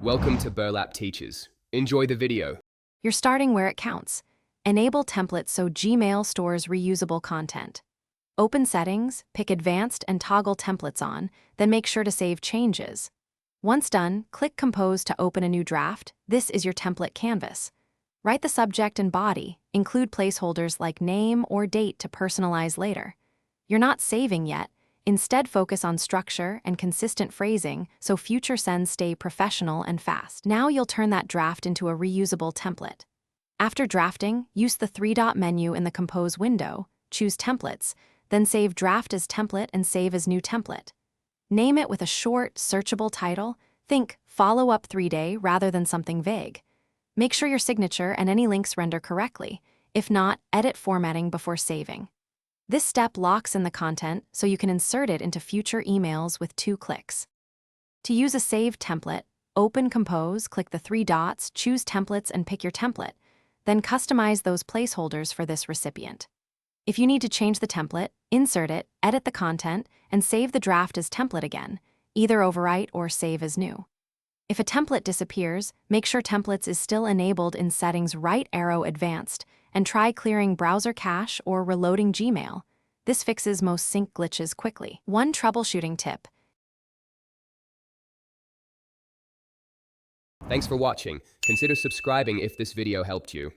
Welcome to Burlap Teachers. Enjoy the video. You're starting where it counts. Enable templates so Gmail stores reusable content. Open Settings, pick Advanced and toggle Templates on, then make sure to save changes. Once done, click Compose to open a new draft. This is your template canvas. Write the subject and body, include placeholders like name or date to personalize later. You're not saving yet. Instead, focus on structure and consistent phrasing so future sends stay professional and fast. Now you'll turn that draft into a reusable template. After drafting, use the three-dot menu in the Compose window, choose Templates, then save Draft as Template and Save as New Template. Name it with a short, searchable title. Think Follow-up 3-day rather than something vague. Make sure your signature and any links render correctly. If not, edit formatting before saving. This step locks in the content so you can insert it into future emails with 2 clicks. To use a saved template, open Compose, click the 3 dots, choose Templates and pick your template. Then customize those placeholders for this recipient. If you need to change the template, insert it, edit the content, and save the draft as template again, either overwrite or save as new. If a template disappears, make sure Templates is still enabled in Settings right arrow Advanced, and try clearing browser cache or reloading Gmail. This fixes most sync glitches quickly. One troubleshooting tip. Thanks for watching. Consider subscribing if this video helped you.